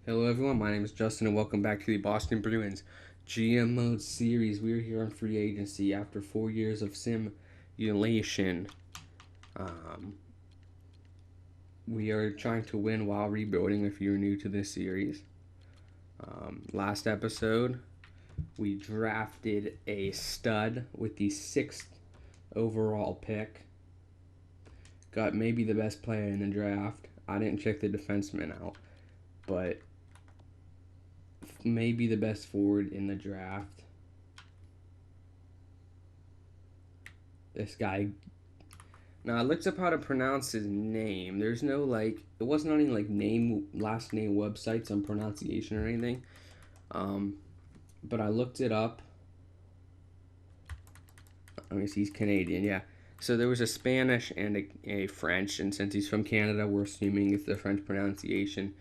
Hello everyone, my name is Justin and welcome back to the Boston Bruins GM Mode series. We are here on free agency after 4 years of simulation. Um, we are trying to win while rebuilding if you're new to this series. Last episode, we drafted a stud with the 6th overall pick. Got maybe the best player in the draft. I didn't check the defenseman out, but maybe the best forward in the draft. This guy. Now I looked up how to pronounce his name. There's no it wasn't on any last name websites on pronunciation or anything. But I looked it up. I mean, he's Canadian, yeah. So there was a Spanish and a French, and since he's from Canada, we're assuming it's the French pronunciation.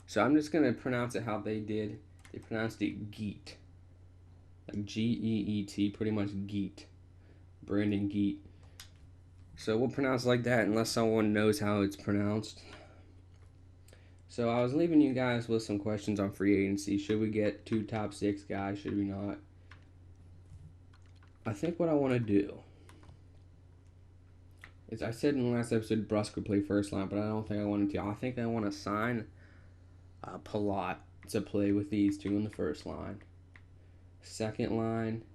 So I'm just gonna pronounce it how they did. They pronounced it Geet, like Geet, pretty much Geet. Brandon Geet. So we'll pronounce it like that unless someone knows how it's pronounced. So I was leaving you guys with some questions on free agency. Should we get 2 top 6 guys? Should we not? I think what I want to do is, I said in the last episode Brusk would play first line, but I don't think I wanted to. I think I want to sign Palat to play with these 2 in the first line. Second line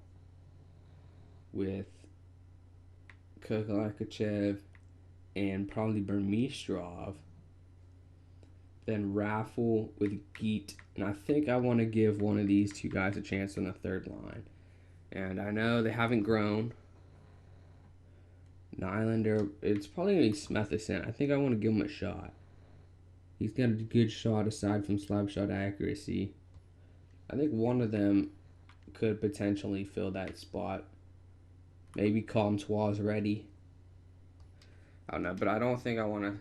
with Kovalchev and probably Burmistrov. Then Raffle with Geet. And I think I want to give one of these 2 guys a chance on the third line. And I know they haven't grown. Nylander, it's probably going to be Smethison. I think I want to give him a shot. He's got a good shot aside from slap shot accuracy. I think one of them could potentially fill that spot. Maybe Comtois ready. I don't know, but I don't think I want to.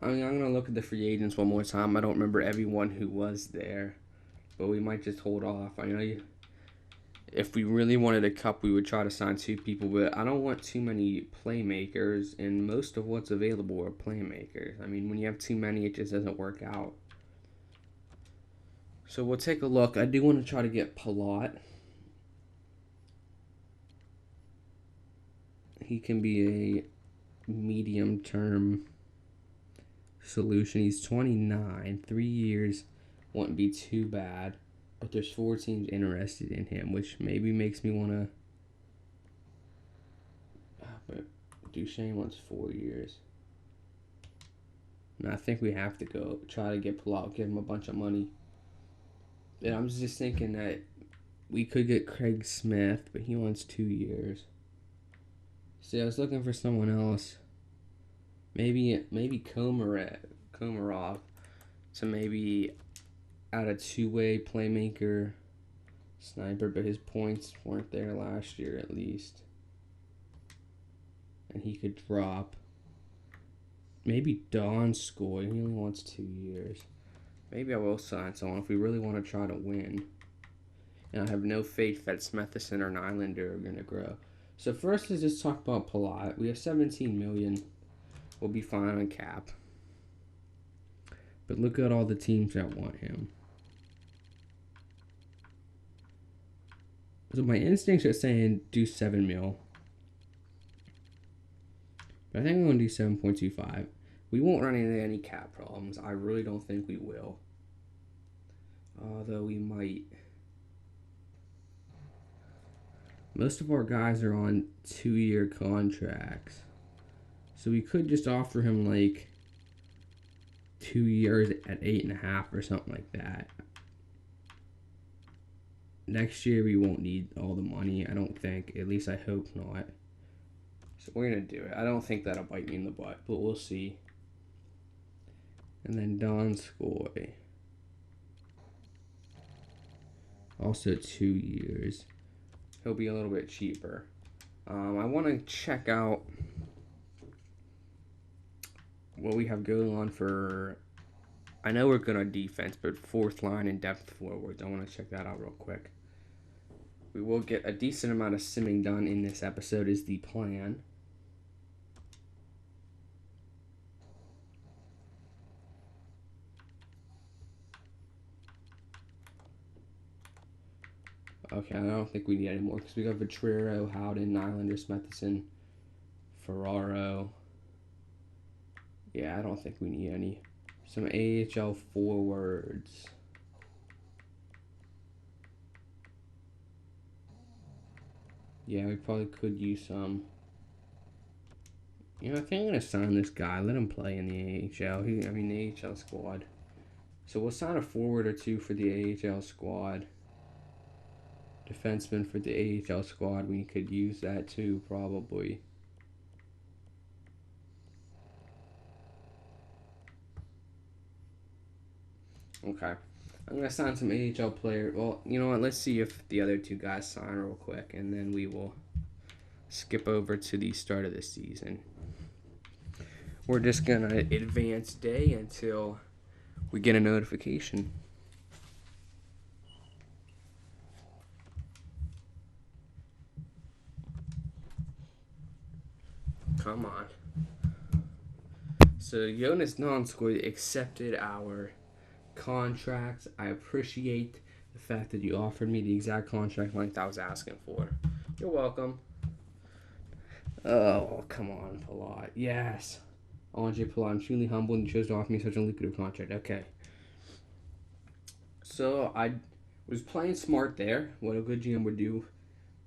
I mean, I'm going to look at the free agents one more time. I don't remember everyone who was there, but we might just hold off. I know if we really wanted a cup, we would try to sign 2 people, but I don't want too many playmakers, and most of what's available are playmakers. I mean, when you have too many, it just doesn't work out. So we'll take a look. I do want to try to get Palat. He can be a medium-term solution. He's 29, 3 years, wouldn't be too bad. But there's 4 teams interested in him, which maybe makes me want to. But Duchesne wants 4 years. And I think we have to go try to get Palat, give him a bunch of money. And I'm just thinking that we could get Craig Smith, but he wants 2 years. See, I was looking for someone else. Maybe Komarov. So maybe add a 2-way playmaker sniper, but his points weren't there last year at least. And he could drop. Maybe Donskoy. He only wants 2 years. Maybe I will sign someone if we really want to try to win. And I have no faith that Smethison or Nylander are going to grow. So first, let's just talk about Palat. We have $17 million. We'll be fine on cap. But look at all the teams that want him. So my instincts are saying do 7 mil. But I think I'm going to do 7.25. We won't run into any cap problems. I really don't think we will. Although we might. Most of our guys are on 2-year contracts. So we could just offer him 2 years at 8.5 or something like that. Next year we won't need all the money, I don't think. At least I hope not. So we're going to do it. I don't think that'll bite me in the butt, but we'll see. And then Donskoy. Also 2 years. He'll be a little bit cheaper. I want to check out what we have going on for. I know we're good on defense, but 4th line and depth forwards. I want to check that out real quick. We will get a decent amount of simming done in this episode is the plan. Okay, I don't think we need any more because we got Vitrero, Howden, Nylander, Smethison, Ferraro. Yeah, I don't think we need any. Some AHL forwards. Yeah, we probably could use some. I think I'm going to sign this guy. Let him play in the AHL. The AHL squad. So we'll sign a forward or two for the AHL squad. Defenseman for the AHL squad. We could use that too, probably. Okay. I'm going to sign some AHL player. Well, you know what? Let's see if the other two guys sign real quick, and then we will skip over to the start of the season. We're just going to advance day until we get a notification. Come on. So Jonas Nonskoy accepted our contract. I appreciate the fact that you offered me the exact contract length I was asking for. You're welcome. Oh, come on, Palat. Yes. Andre Palat, I'm truly humbled and chose to offer me such a lucrative contract. Okay. So I was playing smart there. What a good GM would do.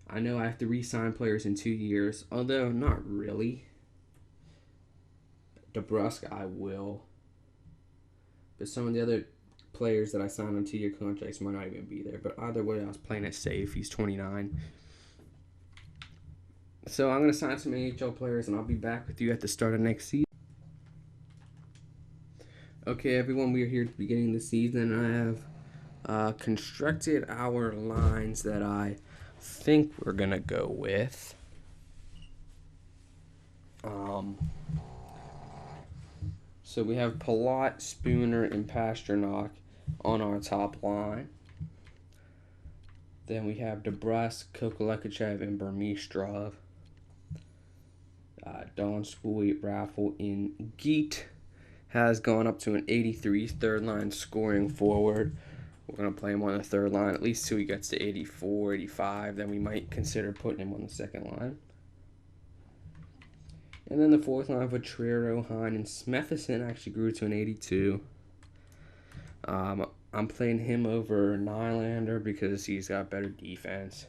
I know I have to re-sign players in 2 years, although not really. DeBrusque, I will. But some of the other players that I signed on 2-year contracts might not even be there. But either way, I was playing it safe. He's 29. So I'm going to sign some AHL players, and I'll be back with you at the start of next season. Okay, everyone, we are here at the beginning of the season. I have constructed our lines that I think we're going to go with. So we have Palat, Spooner, and Pasternak on our top line. Then we have DeBrusque, Kokolekachev, and Burmistrov. Don Spooley, Raffle, and Geet has gone up to an 83 third line scoring forward. We're going to play him on the third line at least till he gets to 84, 85. Then we might consider putting him on the second line. And then the fourth line with Trero, Hine, and Smethison actually grew to an 82. I'm playing him over Nylander because he's got better defense.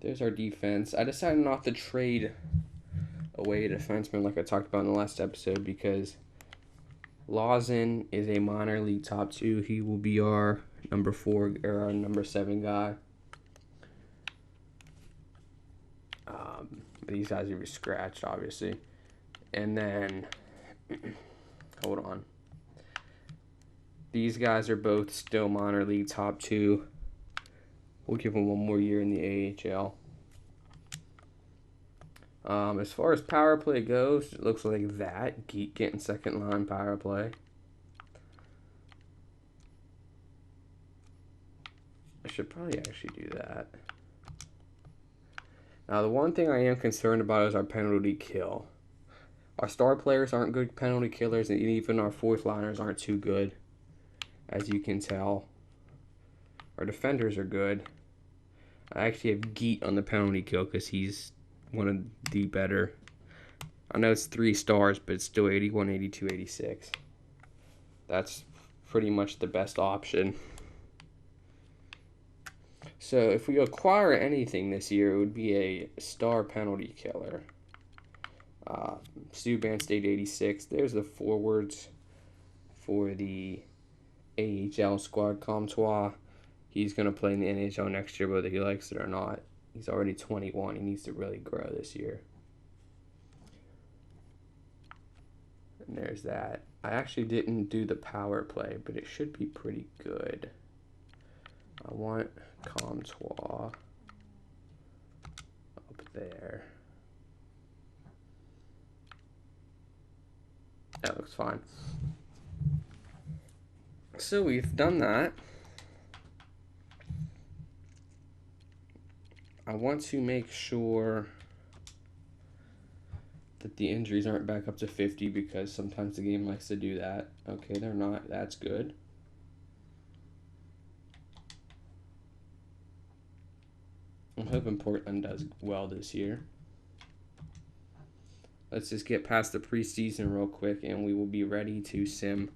There's our defense. I decided not to trade away a defenseman like I talked about in the last episode because Lawson is a minor league top 2. He will be our number 4 or our number 7 guy. These guys are scratched, obviously. And then, hold on. These guys are both still minor league top 2. We'll give them one more year in the AHL. As far as power play goes, it looks like that. Geek getting second line power play. I should probably actually do that. Now, the one thing I am concerned about is our penalty kill. Our star players aren't good penalty killers, and even our fourth liners aren't too good, as you can tell. Our defenders are good. I actually have Geet on the penalty kill because he's one of the better. I know it's 3 stars, but it's still 81, 82, 86. That's pretty much the best option. So if we acquire anything this year, it would be a star penalty killer. Subban stayed 86. There's the forwards for the AHL squad. Comtois, he's going to play in the NHL next year, whether he likes it or not. He's already 21. He needs to really grow this year. And there's that. I actually didn't do the power play, but it should be pretty good. I want Comtois up there. That looks fine. So we've done that. I want to make sure that the injuries aren't back up to 50 because sometimes the game likes to do that. Okay, they're not. That's good. I'm hoping Portland does well this year. Let's just get past the preseason real quick, and we will be ready to sim.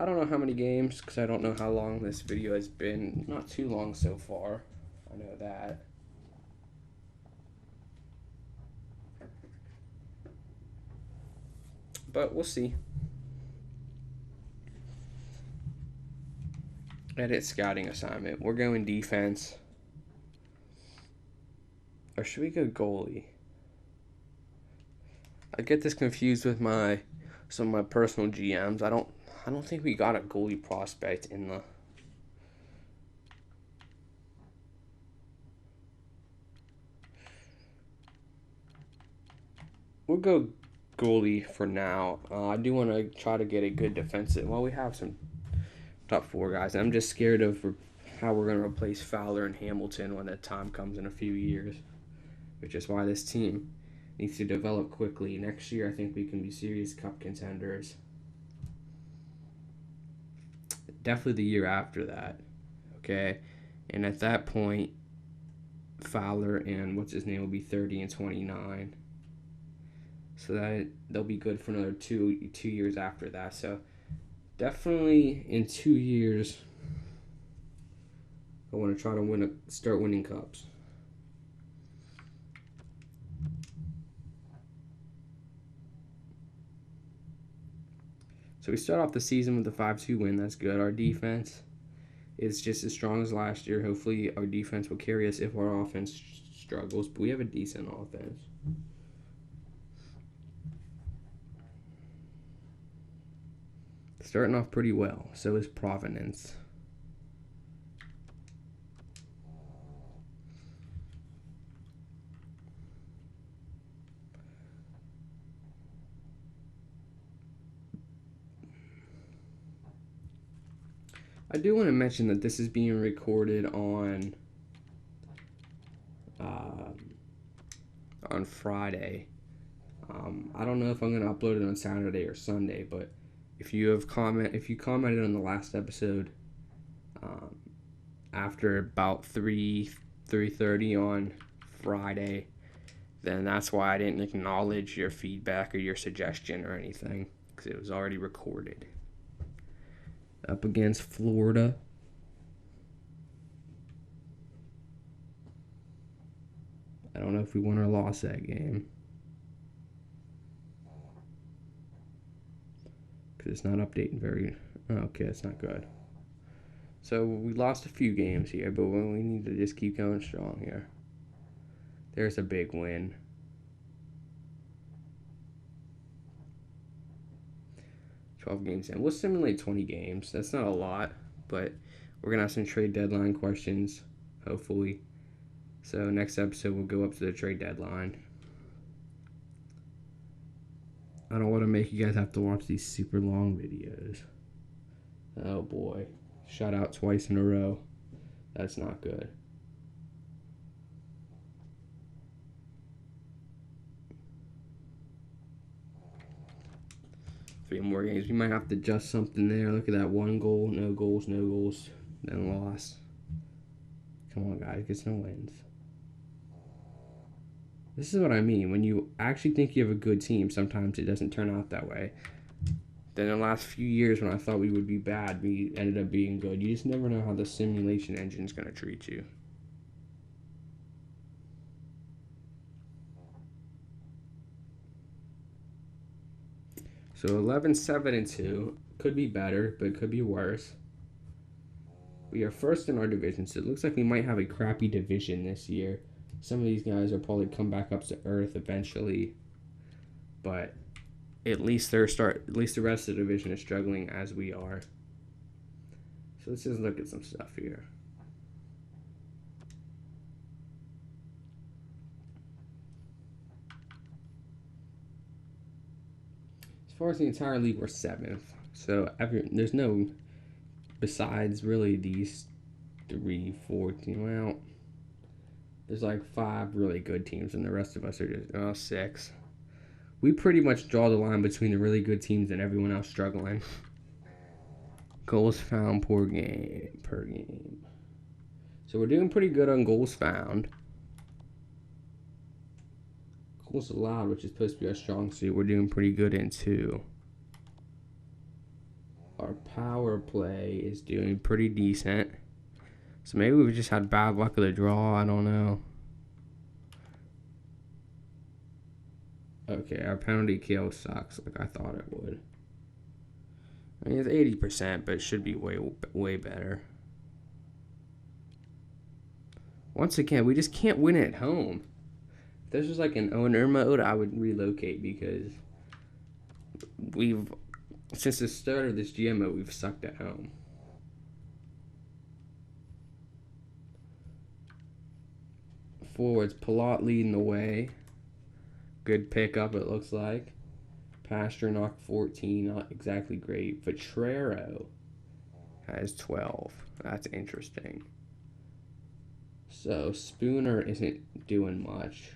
I don't know how many games, because I don't know how long this video has been. Not too long so far. I know that. But we'll see. Edit scouting assignment. We're going defense. Or should we go goalie? I get this confused with some of my personal GMs. I don't think we got a goalie prospect in the We'll go goalie for now. I do want to try to get a good defensive. Well, we have some top 4 guys. I'm just scared of how we're going to replace Fowler and Hamilton when that time comes in a few years, which is why this team needs to develop quickly. Next year, I think we can be serious cup contenders. Definitely the year after that, okay? And at that point, Fowler and what's his name will be 30 and 29. So that they'll be good for another two years after that. So definitely in 2 years, I want to try to start winning cups. So we start off the season with a 5-2 win. That's good. Our defense is just as strong as last year. Hopefully our defense will carry us if our offense struggles. But we have a decent offense. Starting off pretty well. So is Providence. I do want to mention that this is being recorded on Friday. I don't know if I'm going to upload it on Saturday or Sunday, but if you commented on the last episode after about 3:30 on Friday, then that's why I didn't acknowledge your feedback or your suggestion or anything, because it was already recorded. Up against Florida. I don't know if we won or lost that game, because it's not updating very... Okay, it's not good. So we lost a few games here, but we need to just keep going strong here. There's a big win. Games in. We'll simulate 20 games. That's not a lot, but we're going to have some trade deadline questions, hopefully. So next episode, we'll go up to the trade deadline. I don't want to make you guys have to watch these super long videos. Oh boy. Shout out twice in a row. That's not good. 3 more games. We might have to adjust something there. Look at that, 1 goal, no goals, then loss. Come on, guys, get some wins. This is what I mean. When you actually think you have a good team, sometimes it doesn't turn out that way. Then the last few years when I thought we would be bad, we ended up being good. You just never know how the simulation engine is going to treat you. So 11-7-2 could be better, but it could be worse. We are first in our division, so it looks like we might have a crappy division this year. Some of these guys will probably come back up to earth eventually, but at least the rest of the division is struggling as we are. So let's just look at some stuff here. As far as the entire league, we're 7th. So there's no, besides really these 3, 4 teams. Well, there's like 5 really good teams, and the rest of us are just 6. We pretty much draw the line between the really good teams and everyone else struggling. Goals found per game. So we're doing pretty good on goals found. Goals allowed, which is supposed to be our strong suit, we're doing pretty good in too. Our power play is doing pretty decent. So maybe we've just had bad luck of the draw. I don't know. Okay, our penalty kill sucks like I thought it would. I mean, it's 80%, but it should be way better. Once again, we just can't win at home. If this was like an owner mode, I would relocate because since the start of this GM mode, we've sucked at home. Forwards, Palat leading the way. Good pickup, it looks like. Pasternak 14, not exactly great. Vetrero has 12. That's interesting. So Spooner isn't doing much.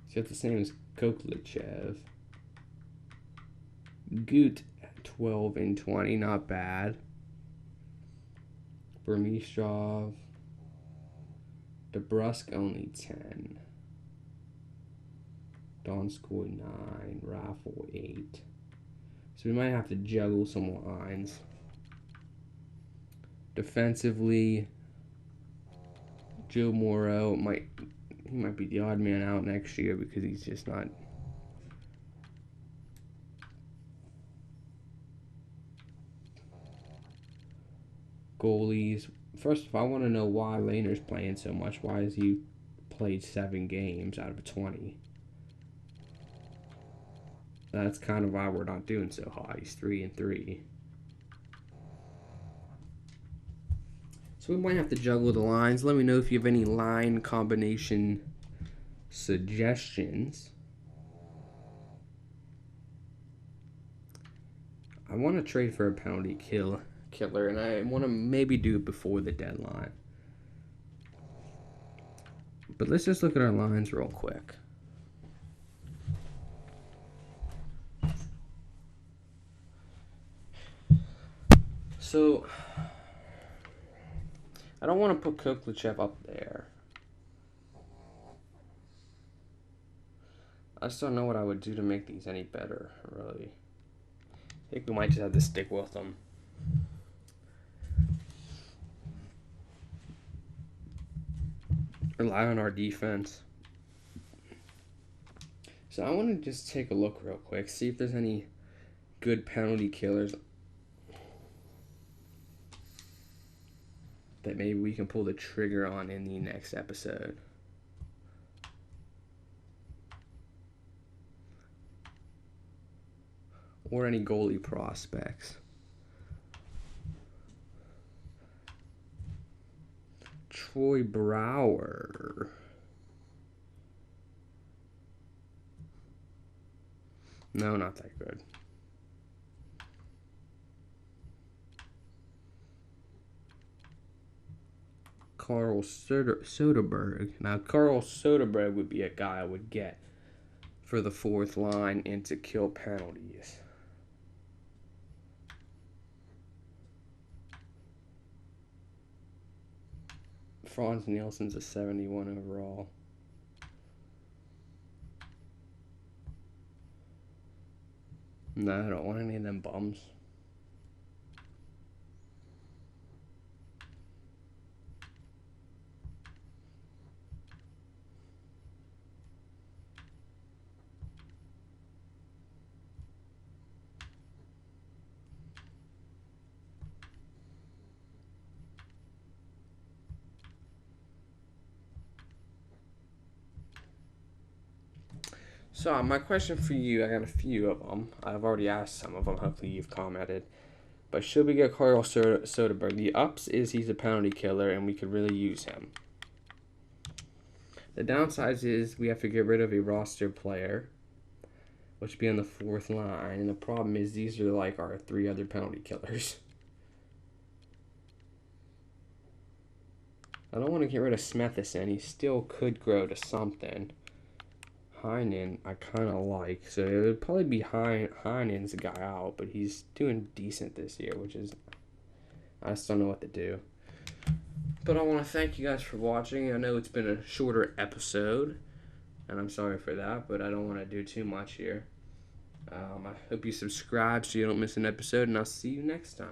He's got the same as Koklichev. Goot 12 and 20, not bad. Burmistrov. DeBrusk only 10. Donskoy 9. Raffle 8. So we might have to juggle some lines. Defensively, Joe Morrow might be the odd man out next year because he's just not. Goalies. First of all, I want to know why Lehner's playing so much. Why has he played 7 games out of 20? That's kind of why we're not doing so hot. He's 3 and 3. So we might have to juggle the lines. Let me know if you have any line combination suggestions. I want to trade for a penalty killer, and I want to maybe do it before the deadline. But let's just look at our lines real quick. So, I don't want to put Koklichev up there. I just don't know what I would do to make these any better, really. I think we might just have to stick with them. Rely on our defense. So I want to just take a look real quick, see if there's any good penalty killers that maybe we can pull the trigger on in the next episode. Or any goalie prospects. Troy Brouwer. No, not that good. Carl Soderberg. Now, Carl Soderberg would be a guy I would get for the 4th line and to kill penalties. Franz Nielsen's a 71 overall. No, I don't want any of them bums. So, my question for you, I got a few of them. I've already asked some of them. Hopefully you've commented. But should we get Carl Soderberg? The ups is he's a penalty killer, and we could really use him. The downsides is we have to get rid of a roster player, which would be on the 4th line. And the problem is these are like our 3 other penalty killers. I don't want to get rid of Smethison. He still could grow to something. Heinen, I kind of like. So it would probably be Heinen's the guy out, but he's doing decent this year, which is, I just don't know what to do. But I want to thank you guys for watching. I know it's been a shorter episode, and I'm sorry for that, but I don't want to do too much here. I hope you subscribe so you don't miss an episode, and I'll see you next time.